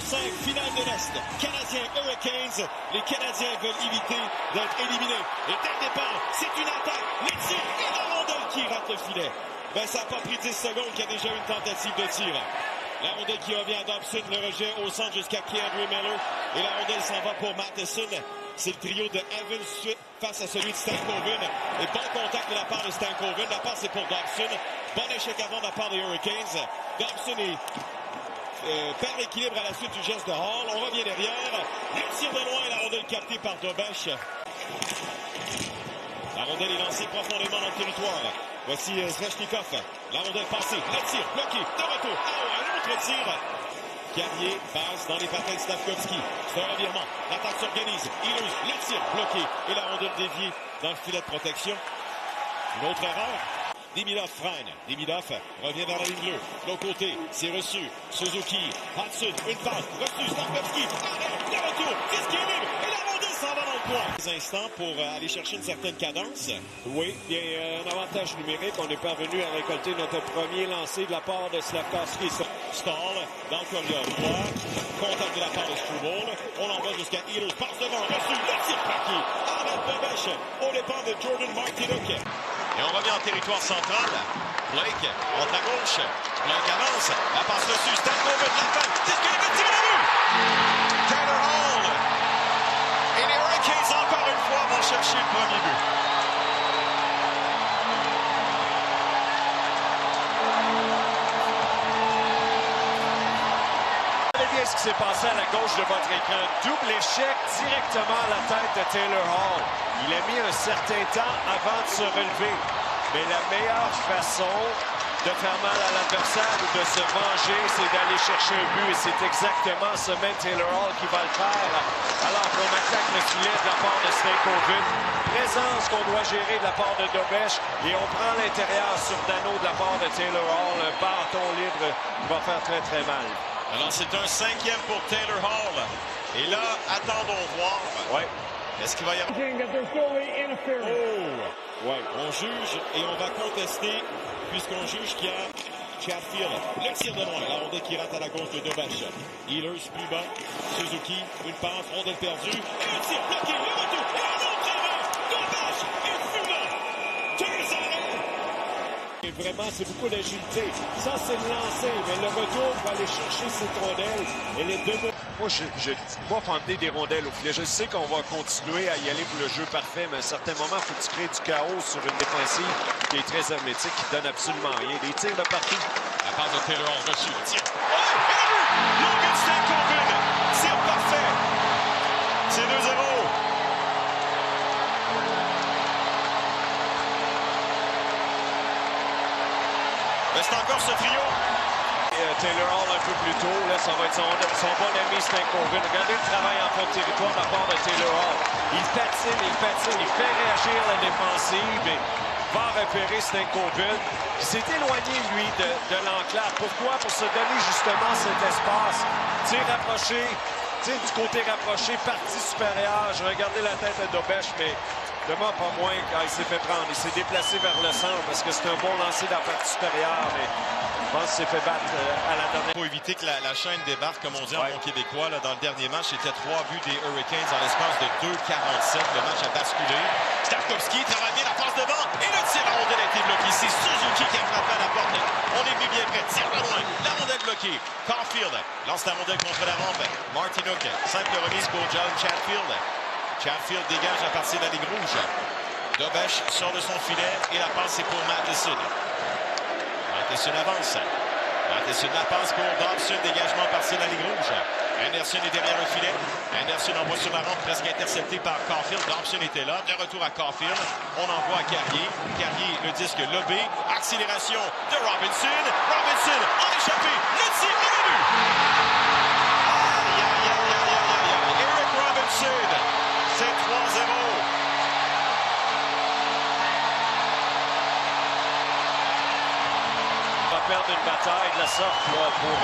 5, finale de l'Est. Canadiens Hurricanes. Les Canadiens veulent éviter d'être éliminés. Et dès le départ, c'est une attaque. Les tirs et la rondelle qui rate le filet. Ben, ça n'a pas pris 10 secondes qu'il y a déjà une tentative de tir. La rondelle qui revient à Dobson, le rejet au centre jusqu'à Keandre Miller. Et la rondelle s'en va pour Matheson. C'est le trio de Evans face à celui de Stankoven. Et bon contact de la part de Stankoven. La passe est pour Dobson. Bon échec avant de la part des Hurricanes. Dobson perd l'équilibre à la suite du geste de Hall. On revient derrière. Le tir de loin et la rondelle captée par Dobesch. La rondelle est lancée profondément dans le territoire. Voici Svechnikov. La rondelle passée. Le tir bloqué. De retour. Un autre tir. Carrier passe dans les patins de Stavkovski. C'est un revirement. L'attaque s'organise. Ehlers, le tir bloqué. Et la rondelle déviée dans le filet de protection. Une autre erreur. Demidov freine. Demidov revient vers la ligne bleue. De l'autre côté, c'est reçu. Suzuki, Hudson, une passe. Reçu, Stavkovski. Le retour. Qu'est-ce qui est libre? Et la rondelle s'en va dans le coin. Des instants pour aller chercher une certaine cadence. Oui, il y a un avantage numérique. On est parvenu à récolter notre premier lancer de la part de Slavkovski. Stahl dans le corridor droit. Contact de la part de Struble. On l'envoie jusqu'à Ehlers. Passe devant. Reçu. Le tir plaqué. Arrête Dobesch au départ de Jordan Martinook. Et on revient en territoire central. Blake entre à gauche. Blake avance. La passe reçue. Stankoven. La fin. C'est ce qu'il avait tiré la vue. Taylor Hall. Et les Hurricanes encore une fois vont chercher le premier but. Ce qui s'est passé à la gauche de votre écran. Double échec directement à la tête de Taylor Hall. Il a mis un certain temps avant de se relever. Mais la meilleure façon de faire mal à l'adversaire ou de se venger, c'est d'aller chercher un but. Et c'est exactement ce même Taylor Hall qui va le faire. Alors qu'on attaque le filet de la part de Stankoven. Présence qu'on doit gérer de la part de Dobesch. Et on prend l'intérieur sur Dano de la part de Taylor Hall. Un bâton libre qui va faire très très mal. Alors, c'est un 5e pour Taylor Hall. Et là, attendons voir. Ouais. Est-ce qu'il va y avoir... Ouais. On juge et on va contester puisqu'on juge qu'il y a Chatfield. Le tir de loin. La rondelle qui rate à la gauche de Dobesch. Ehlers plus bas. Suzuki. Une passe. Rondelle perdue. Et un tir bloqué. Le retour. Et un autre erreur. Dobesch est fumant. 2 arrêts. Et vraiment, c'est beaucoup d'agilité. Ça, c'est le lancer, mais le retour va aller chercher cette rondelle. Et les deux... Moi, je ne dis pas fonder des rondelles au filet. Je sais qu'on va continuer à y aller pour le jeu parfait, mais à un certain moment, il faut que tu crées du chaos sur une défensive qui est très hermétique, qui donne absolument rien. Des tirs de partout. La passe de Taylor Hall reçue. Le tir. Oh! Logan Stankoven. Tir parfait. C'est 2-0. C'est encore ce trio. Taylor Hall un peu plus tôt, là, ça va être son bon ami Stankoven. Regardez le travail en fond de territoire de la part de Taylor Hall. Il patine, il fait réagir la défensive et va repérer Stankoven. Il s'est éloigné, lui, de l'enclave. Pourquoi? Pour se donner justement cet espace. Tir rapproché, tir du côté rapproché, partie supérieure. Je regardais la tête de Dobesch, mais demain pas moins quand il s'est fait prendre. Il s'est déplacé vers le centre parce que c'est un bon lancer dans la partie supérieure, mais je pense qu'il s'est fait battre à la dernière. Il faut éviter que la chaîne débarque, comme on dit en bon québécois. Là, dans le dernier match, c'était 3 buts des Hurricanes en l'espace de 2:47. Le match a basculé. Stavkovski travaille bien la passe devant. Et le tir à rondelle a été bloqué. C'est Suzuki qui a frappé à la porte. On est bien prêt. Tire de loin. La rondelle bloquée. Caulfield lance la rondelle contre la rampe. Martinook. Simple remise pour John Chatfield. Chatfield dégage à partir de la ligne rouge. Dobesch sort de son filet et la passe est pour Matheson. Matheson avance. Matheson la passe pour Dobson. Dégagement à partir de la ligne rouge. Anderson est derrière le filet. Anderson envoie sur la rampe, presque intercepté par Caulfield. Dobson était là. De retour à Caulfield. On envoie à Carrier. Carrier, le disque lobé. Accélération de Robinson. Robinson en échappé. Le tir et le but. Eric Robinson. C'est 3-0. Va perdre une bataille de la sorte là, pour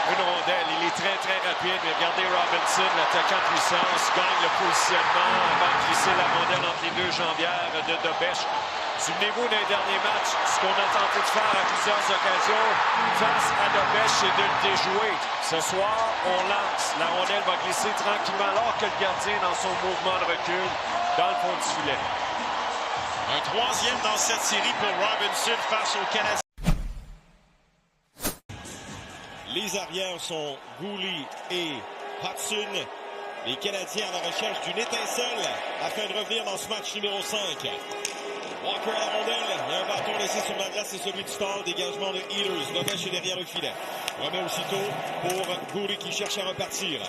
une rondelle. Il est très, très rapide. Mais regardez Robinson, l'attaquant puissance, gagne le positionnement avant de glisser la rondelle entre les deux jambières de Dobesch. Souvenez-vous d'un dernier match, ce qu'on a tenté de faire à plusieurs occasions face à Dobech, c'est de le déjouer. Ce soir, on lance. La rondelle va glisser tranquillement alors que le gardien, dans son mouvement de recul, dans le fond du filet. Un troisième dans cette série pour Robinson face aux Canadiens. Les arrières sont Gouli et Hudson. Les Canadiens à la recherche d'une étincelle afin de revenir dans ce match numéro 5. Walker à la rondelle. Il y a un bâton laissé sur la glace, c'est celui du Stall. Dégagement de Ehlers. Dobech est derrière le filet. Remet aussitôt pour Gouli qui cherche à repartir.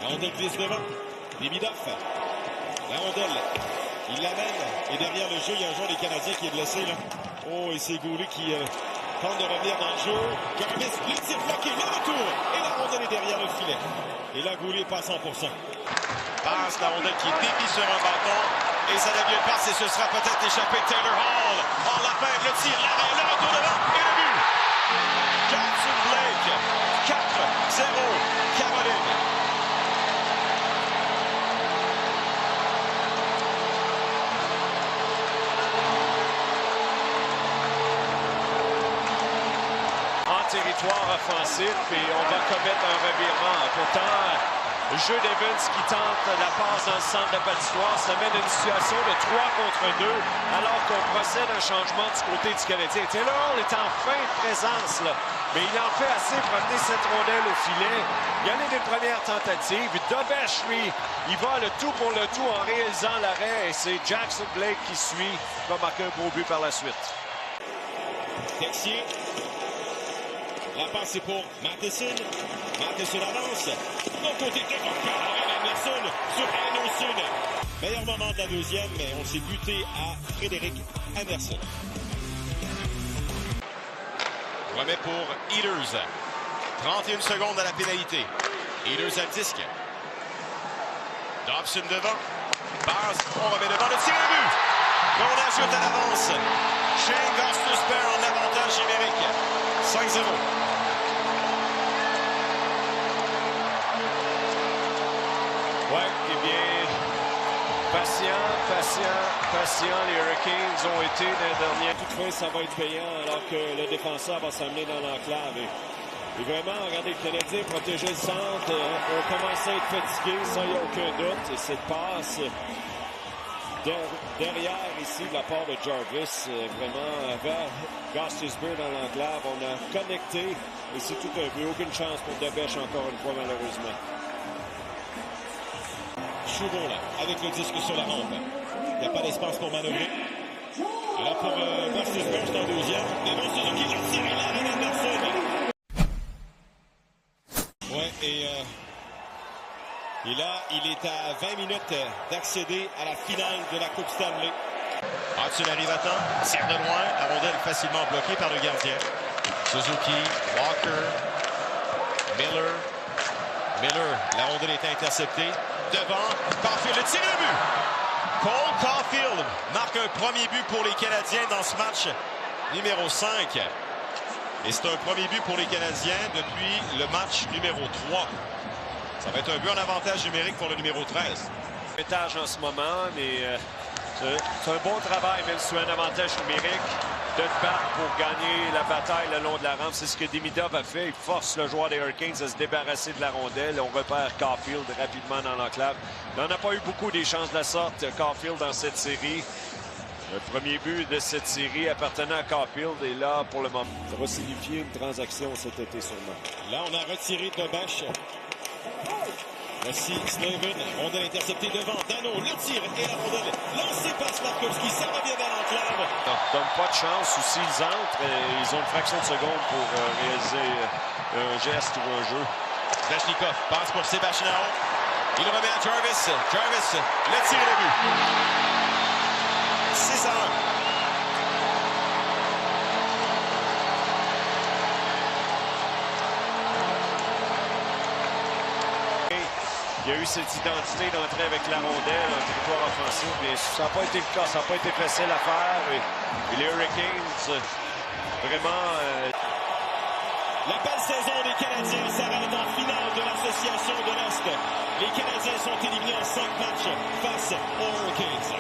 La rondelle glisse devant. Demidov. La rondelle. Il l'amène. Et derrière le jeu, il y a un joueur des Canadiens qui est blessé. Là. Oh, et c'est Gouli qui tente de revenir dans le jeu. Jarvis, le tir bloqué, le retour. Et la rondelle est derrière le filet. Et là, Gouli n'est pas à 100%. Passe la rondelle qui dévie sur un bâton. Et ça devient une passe et ce sera peut-être échappé Taylor Hall. Hall la peine, le tir, l'arrêt, le retour devant et le but. Jackson Blake, 4-0, Caroline. En territoire offensif et on va commettre un revirement. Pourtant, le jeu d'Evans qui tente la passe dans le centre de la patinoire, ça mène à une situation de 3 contre 2 alors qu'on procède à un changement du côté du Canadien. Taylor Hall est en fin de présence, là, mais il en fait assez pour amener cette rondelle au filet. Il y en a des premières tentatives. Dobech, lui, il va le tout pour le tout en réalisant l'arrêt et c'est Jackson Blake qui suit, qui va marquer un beau but par la suite. Texier. La passe est pour Matheson. Matheson avance. Bon côté de Anderson sur Anderson. Meilleur moment de la deuxième, mais on s'est buté à Frédéric Anderson. Remet pour Ehlers. 31 secondes à la pénalité. Ehlers à le disque. Dobson devant. Passe. On remet devant le tir et but. On ajoute à l'avance. Shane Gostisbehere en avantage numérique. 5-0. Oui, eh bien, patient, les Hurricanes ont été dans le dernier. Toutefois, ça va être payant alors que le défenseur va s'amener dans l'enclave. Et vraiment, regardez, le Canadien protéger le centre. On commence à être fatigué, ça, il n'y a aucun doute. Et cette passe derrière ici de la part de Jarvis, vraiment vers Gostisbehere dans l'enclave. On a connecté et c'est tout un but. Aucune chance pour Dobech encore une fois, malheureusement. Chouron là, avec le disque sur la rampe. Il n'y a pas d'espace pour manœuvrer. Alors pour Gostisbehere, c'est en deuxième. Mais bon, Suzuki, le tir, il arrive Anderson. Ouais, et là, il est à 20 minutes d'accéder à la finale de la Coupe Stanley. Hudson arrive à temps, tire de loin, la rondelle facilement bloquée par le gardien. Suzuki, Walker, Miller, la rondelle est interceptée. Devant, Caulfield, le tir et le but. Cole Caulfield marque un premier but pour les Canadiens dans ce match numéro 5. Et c'est un premier but pour les Canadiens depuis le match numéro 3. Ça va être un but en avantage numérique pour le numéro 13. Étage en ce moment, mais c'est un bon travail, même sur un avantage numérique, de te battre pour gagner la bataille le long de la rampe. C'est ce que Demidov a fait. Il force le joueur des Hurricanes à se débarrasser de la rondelle. On repère Caulfield rapidement dans l'enclave. Il n'en a pas eu beaucoup des chances de la sorte, Caulfield, dans cette série. Le premier but de cette série appartenant à Caulfield est là pour le moment. Ça va signifier une transaction cet été sûrement. Là, on a retiré Dobech. Voici Slavin, rondelle interceptée devant. Dano, le tir et la rondelle lancée par Slavkovski. Ça revient dans l'enclave. Ne donne pas de chance ou s'ils entrent, ils ont une fraction de seconde pour réaliser un geste ou un jeu. Svechnikov passe pour Sébastien. Il remet à Jarvis. Jarvis, le tir et le but. 6-1. Il y a eu cette identité d'entrer avec la rondelle en territoire offensif, mais ça n'a pas été le cas. Ça n'a pas été facile à faire. Et les Hurricanes, vraiment... La belle saison des Canadiens s'arrête en finale de l'Association de l'Est. Les Canadiens sont éliminés en 5 matchs face aux Hurricanes.